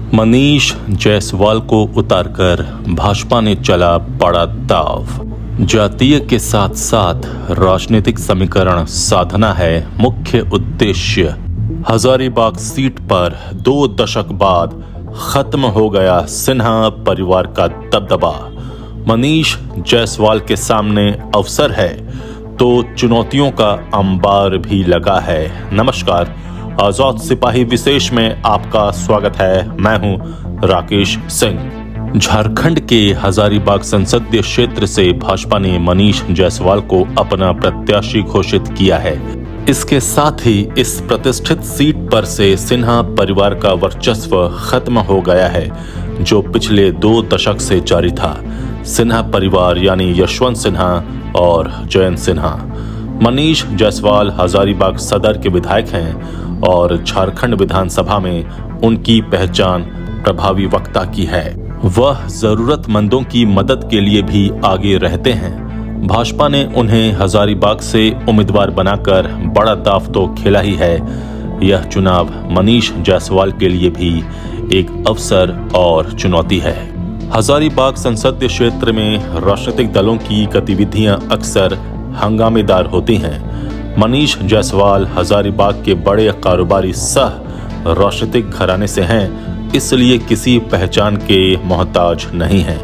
मनीष जायसवाल को उतारकर भाजपा ने चला बड़ा दाव। जातीय के साथ साथ राजनीतिक समीकरण साधना है मुख्य उद्देश्य। हजारीबाग सीट पर 2 दशक बाद खत्म हो गया सिन्हा परिवार का दबदबा। मनीष जायसवाल के सामने अवसर है तो चुनौतियों का अंबार भी लगा है। नमस्कार, आजाद सिपाही विशेष में आपका स्वागत है। मैं हूं राकेश सिंह। झारखंड के हजारीबाग संसदीय क्षेत्र से भाजपा ने मनीष जायसवाल को अपना प्रत्याशी घोषित किया है। इसके साथ ही इस प्रतिष्ठित सीट पर से सिन्हा परिवार का वर्चस्व खत्म हो गया है, जो पिछले 2 दशक से जारी था। सिन्हा परिवार यानी यशवंत सिन्हा और जयंत सिन्हा। मनीष जायसवाल हजारीबाग सदर के विधायक हैं और झारखंड विधानसभा में उनकी पहचान प्रभावी वक्ता की है। वह जरूरतमंदों की मदद के लिए भी आगे रहते हैं। भाजपा ने उन्हें हजारीबाग से उम्मीदवार बनाकर बड़ा दाव तो खेला ही है। यह चुनाव मनीष जायसवाल के लिए भी एक अवसर और चुनौती है। हजारीबाग संसदीय क्षेत्र में राजनीतिक दलों की गतिविधियां अक्सर हंगामेदार होती हैं। मनीष जायसवाल हजारीबाग के बड़े कारोबारी सह राजनीतिक घराने से हैं, इसलिए किसी पहचान के मोहताज नहीं हैं।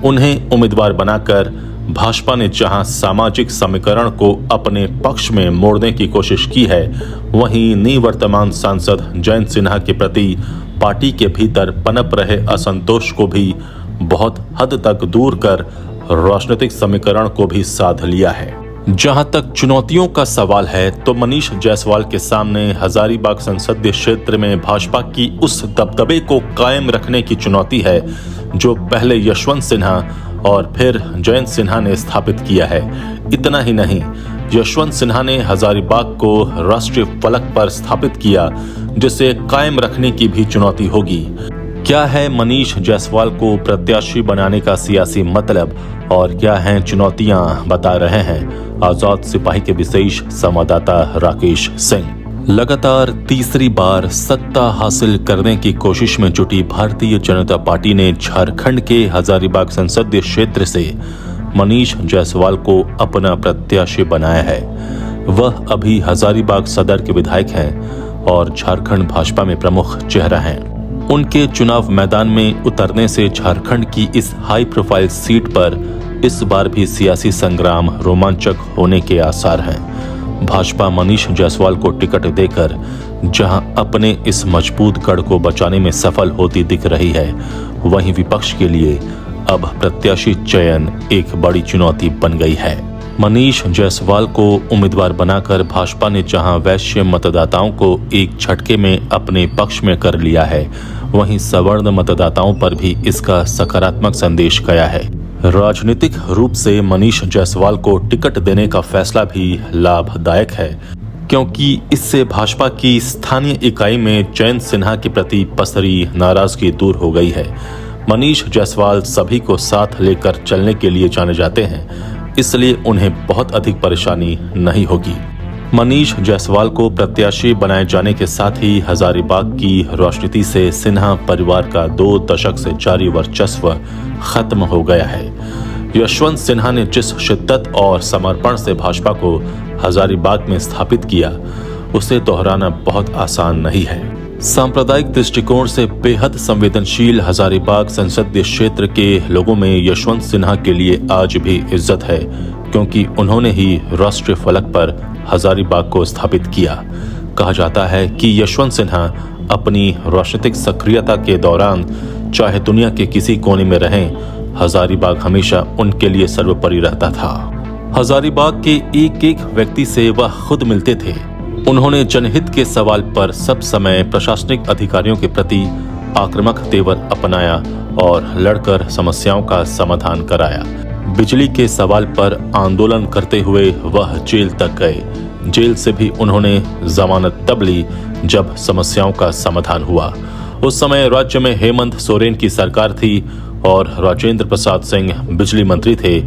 उन्हें उम्मीदवार बनाकर भाजपा ने जहां सामाजिक समीकरण को अपने पक्ष में मोड़ने की कोशिश की है, वहीं निवर्तमान सांसद जयंत सिन्हा के प्रति पार्टी के भीतर पनप रहे असंतोष को भी बहुत हद तक दूर कर राजनीतिक समीकरण को भी साध लिया है। जहां तक चुनौतियों का सवाल है तो मनीष जायसवाल के सामने हजारीबाग संसदीय क्षेत्र में भाजपा की उस दबदबे को कायम रखने की चुनौती है जो पहले यशवंत सिन्हा और फिर जयंत सिन्हा ने स्थापित किया है। इतना ही नहीं, यशवंत सिन्हा ने हजारीबाग को राष्ट्रीय फलक पर स्थापित किया, जिसे कायम रखने की भी चुनौती होगी। क्या है मनीष जायसवाल को प्रत्याशी बनाने का सियासी मतलब और क्या हैं चुनौतियां, बता रहे हैं आजाद सिपाही के विशेष संवाददाता राकेश सिंह। लगातार तीसरी बार सत्ता हासिल करने की कोशिश में जुटी भारतीय जनता पार्टी ने झारखंड के हजारीबाग संसदीय क्षेत्र से मनीष जायसवाल को अपना प्रत्याशी बनाया है। वह अभी हजारीबाग सदर के विधायक हैं और झारखंड भाजपा में प्रमुख चेहरा हैं। उनके चुनाव मैदान में उतरने से झारखंड की इस हाई प्रोफाइल सीट पर इस बार भी सियासी संग्राम रोमांचक होने के आसार हैं। भाजपा मनीष जायसवाल को टिकट देकर जहां अपने इस मजबूत गढ़ को बचाने में सफल होती दिख रही है, वहीं विपक्ष के लिए अब प्रत्याशी चयन एक बड़ी चुनौती बन गई है। मनीष जायसवाल को उम्मीदवार बनाकर भाजपा ने जहां वैश्य मतदाताओं को एक झटके में अपने पक्ष में कर लिया है, वहीं सवर्ण मतदाताओं पर भी इसका सकारात्मक संदेश गया है। राजनीतिक रूप से मनीष जायसवाल को टिकट देने का फैसला भी लाभदायक है, क्योंकि इससे भाजपा की स्थानीय इकाई में जयंत सिन्हा के प्रति पसरी नाराजगी दूर हो गई है। मनीष जायसवाल सभी को साथ लेकर चलने के लिए जाने जाते हैं, इसलिए उन्हें बहुत अधिक परेशानी नहीं होगी। मनीष जायसवाल को प्रत्याशी बनाए जाने के साथ ही हजारीबाग की राजनीति से सिन्हा परिवार का 2 दशक से जारी वर्चस्व खत्म हो गया है। यशवंत सिन्हा ने जिस शिद्दत और समर्पण से भाजपा को हजारीबाग में स्थापित किया, उसे दोहराना बहुत आसान नहीं है। सांप्रदायिक दृष्टिकोण से बेहद संवेदनशील हजारीबाग संसदीय क्षेत्र के लोगों में यशवंत सिन्हा के लिए आज भी इज्जत है, क्योंकि उन्होंने ही राष्ट्रीय फलक पर हजारीबाग को स्थापित किया। कहा जाता है कि यशवंत सिन्हा अपनी राजनीतिक सक्रियता के दौरान चाहे दुनिया के किसी कोने में रहें, हजारीबाग हमेशा उनके लिए सर्वोपरि रहता था। हजारीबाग के एक एक व्यक्ति से वह खुद मिलते थे। उन्होंने जनहित के सवाल पर सब समय प्रशासनिक अधिकारियों के प्रति आक्रामक तेवर अपनाया और लड़कर समस्याओं का समाधान कराया। बिजली के सवाल पर आंदोलन करते हुए वह जेल तक गए। जेल से भी उन्होंने जमानत तब ली जब समस्याओं का समाधान हुआ। उस समय राज्य में हेमंत सोरेन की सरकार थी और राजेंद्र प्रसाद सिंह बिजली मंत्री थे।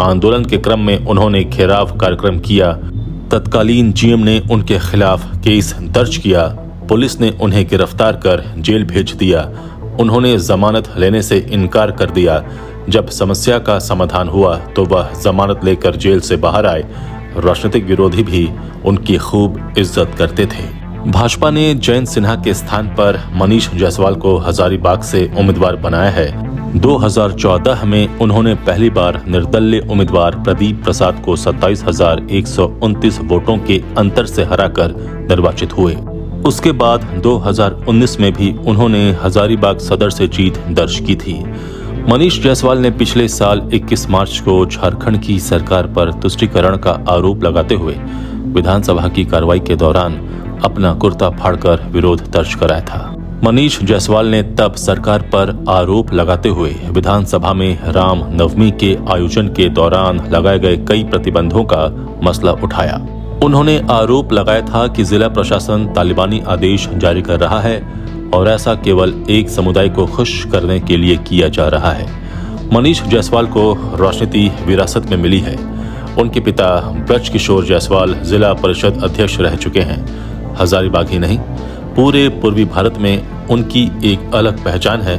आंदोलन के क्रम में उन्होंने घेराव कार्यक्रम किया। तत्कालीन जीएम ने उनके खिलाफ केस दर्ज किया। पुलिस ने उन्हें गिरफ्तार कर जेल भेज दिया। उन्होंने जमानत लेने से इनकार कर दिया। जब समस्या का समाधान हुआ तो वह जमानत लेकर जेल से बाहर आए। राजनीतिक विरोधी भी उनकी खूब इज्जत करते थे। भाजपा ने जयंत सिन्हा के स्थान पर मनीष जायसवाल को हजारीबाग से उम्मीदवार बनाया है। 2014 में उन्होंने पहली बार निर्दलीय उम्मीदवार प्रदीप प्रसाद को 27,129 वोटों के अंतर से हराकर निर्वाचित हुए। उसके बाद 2019 में भी उन्होंने हजारीबाग सदर से जीत दर्ज की थी। मनीष जायसवाल ने पिछले साल 21 मार्च को झारखंड की सरकार पर तुष्टीकरण का आरोप लगाते हुए विधानसभा की कार्रवाई के दौरान अपना कुर्ता फाड़कर विरोध दर्ज कराया था। मनीष जायसवाल ने तब सरकार पर आरोप लगाते हुए विधानसभा में राम नवमी के आयोजन के दौरान लगाए गए कई प्रतिबंधों का मसला उठाया। उन्होंने आरोप लगाया था कि जिला प्रशासन तालिबानी आदेश जारी कर रहा है और ऐसा केवल एक समुदाय को खुश करने के लिए किया जा रहा है। मनीष जायसवाल को राजनीति विरासत में मिली है। उनके पिता ब्रज किशोर जायसवाल जिला परिषद अध्यक्ष रह चुके हैं। हजारीबाग ही नहीं, पूरे पूर्वी भारत में उनकी एक अलग पहचान है।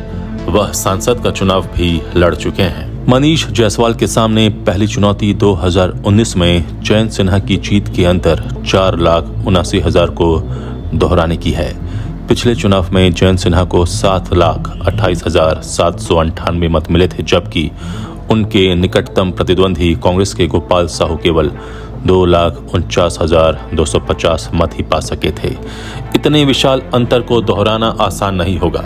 वह सांसद का चुनाव भी लड़ चुके हैं। मनीष जायसवाल के सामने पहली चुनौती 2019 में जयंत सिन्हा की जीत के अंतर 4,79,000 को दोहराने की है। पिछले चुनाव में जयंत सिन्हा को 7,28,798 मत मिले थे, जबकि उनके निकटतम प्रतिद्वंदी कांग्रेस के गोपाल साहू केवल 2,49,250 मत ही पा सके थे। इतने विशाल अंतर को दोहराना आसान नहीं होगा।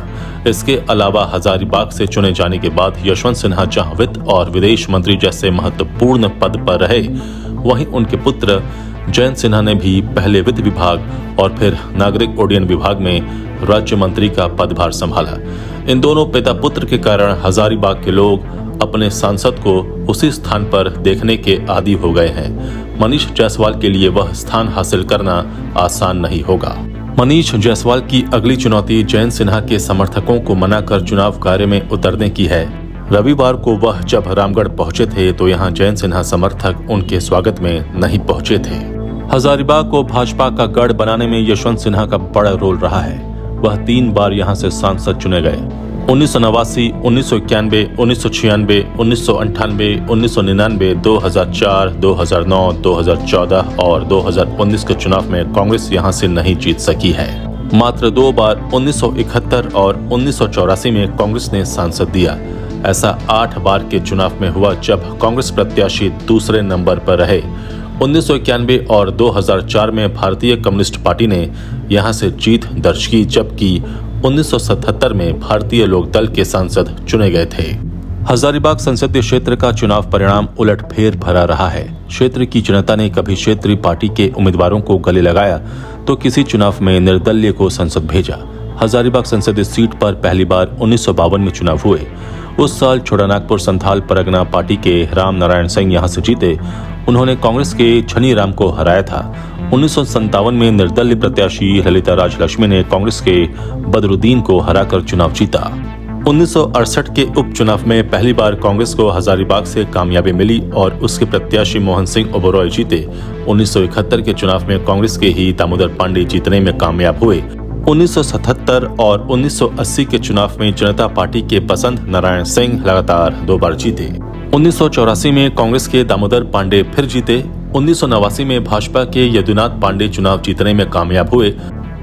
इसके अलावा हजारीबाग से चुने जाने के बाद यशवंत सिन्हा जहां वित्त और विदेश मंत्री जैसे महत्वपूर्ण पद पर रहे, वहीं उनके पुत्र जयंत सिन्हा ने भी पहले वित्त विभाग और फिर नागरिक उड्डयन विभाग में राज्य मंत्री का पदभार संभाला। इन दोनों पिता पुत्र के कारण हजारीबाग के लोग अपने सांसद को उसी स्थान पर देखने के आदी हो गए हैं। मनीष जायसवाल के लिए वह स्थान हासिल करना आसान नहीं होगा। मनीष जायसवाल की अगली चुनौती जयंत सिन्हा के समर्थकों को मनाकर चुनाव कार्य में उतरने की है। रविवार को वह जब रामगढ़ पहुंचे थे तो यहां जयंत सिन्हा समर्थक उनके स्वागत में नहीं पहुंचे थे। हजारीबाग को भाजपा का गढ़ बनाने में यशवंत सिन्हा का बड़ा रोल रहा है। वह 3 बार यहां से सांसद चुने गए। 1989, 1991, 1996, 1998, 1999, 2004, 2009, 2014 और 2019 के चुनाव में कांग्रेस यहां से नहीं जीत सकी है। मात्र 2 बार 1971 और 1984 में कांग्रेस ने सांसद दिया। ऐसा 8 बार के चुनाव में हुआ जब कांग्रेस प्रत्याशी दूसरे नंबर पर रहे। 1991 और 2004 में भारतीय कम्युनिस्ट पार्टी ने यहां से जीत दर्ज की, जबकि 1977 में भारतीय लोक दल के सांसद चुने गए थे। हजारीबाग संसदीय क्षेत्र का चुनाव परिणाम उलटफेर भरा रहा है। क्षेत्र की जनता ने कभी क्षेत्रीय पार्टी के उम्मीदवारों को गले लगाया तो किसी चुनाव में निर्दलीय को संसद भेजा। हजारीबाग संसदीय सीट पर पहली बार 1952 में चुनाव हुए। उस साल छोटानागपुर संथाल परगना पार्टी के राम नारायण सिंह यहां से जीते। उन्होंने कांग्रेस के छनी राम को हराया था। 1957 में निर्दलीय प्रत्याशी ललिता राजलक्ष्मी ने कांग्रेस के बदरुद्दीन को हराकर चुनाव जीता। 1968 के उपचुनाव में पहली बार कांग्रेस को हजारीबाग से कामयाबी मिली और उसके प्रत्याशी मोहन सिंह ओबरॉय जीते। 1971 के चुनाव में कांग्रेस के ही दामोदर पांडे जीतने में कामयाब हुए। 1977 और 1980 के चुनाव में जनता पार्टी के पसंद नारायण सिंह लगातार 2 बार जीते। 1984 में कांग्रेस के दामोदर पांडे फिर जीते। 1989 में भाजपा के यदुनाथ पांडे चुनाव जीतने में कामयाब हुए।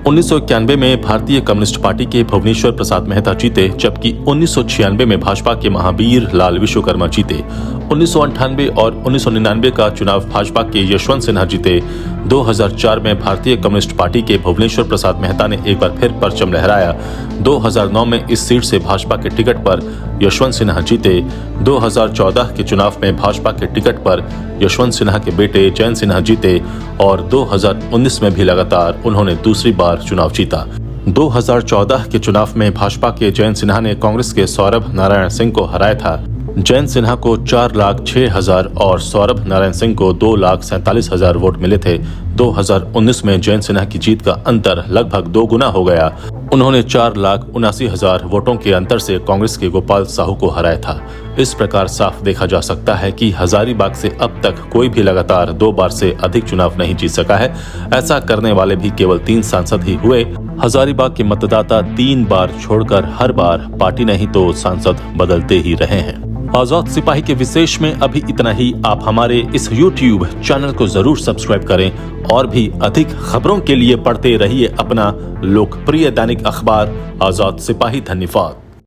1991 में भारतीय कम्युनिस्ट पार्टी के भुवनेश्वर प्रसाद मेहता जीते, जबकि 1996 में भाजपा के महावीर लाल विश्वकर्मा जीते। 1998 और 1999 का चुनाव भाजपा के यशवंत सिन्हा जीते। 2004 में भारतीय कम्युनिस्ट पार्टी के भुवनेश्वर प्रसाद मेहता ने एक बार फिर परचम लहराया। 2009 में इस सीट से भाजपा के टिकट पर यशवंत सिन्हा जीते। 2014 के चुनाव में भाजपा के टिकट पर यशवंत सिन्हा के बेटे जयंत सिन्हा जीते और 2019 में भी लगातार उन्होंने दूसरी बार चुनाव जीता। 2014 के चुनाव में भाजपा के जयंत सिन्हा ने कांग्रेस के सौरभ नारायण सिंह को हराया था। जयंत सिन्हा को 4,06,000 और सौरभ नारायण सिंह को 2,47,000 वोट मिले थे। 2019 में जयंत सिन्हा की जीत का अंतर लगभग 2 गुना हो गया। उन्होंने 4,79,000 वोटों के अंतर से कांग्रेस के गोपाल साहू को हराया था। इस प्रकार साफ देखा जा सकता है कि हजारीबाग से अब तक कोई भी लगातार 2 बार से अधिक चुनाव नहीं जीत सका है। ऐसा करने वाले भी केवल 3 सांसद ही हुए। हजारीबाग के मतदाता 3 बार छोड़कर हर बार पार्टी नहीं तो सांसद बदलते ही रहे हैं। आजाद सिपाही के विशेष में अभी इतना ही। आप हमारे इस YouTube चैनल को जरूर सब्सक्राइब करें और भी अधिक खबरों के लिए पढ़ते रहिए अपना लोकप्रिय दैनिक अखबार आजाद सिपाही। धन्यवाद।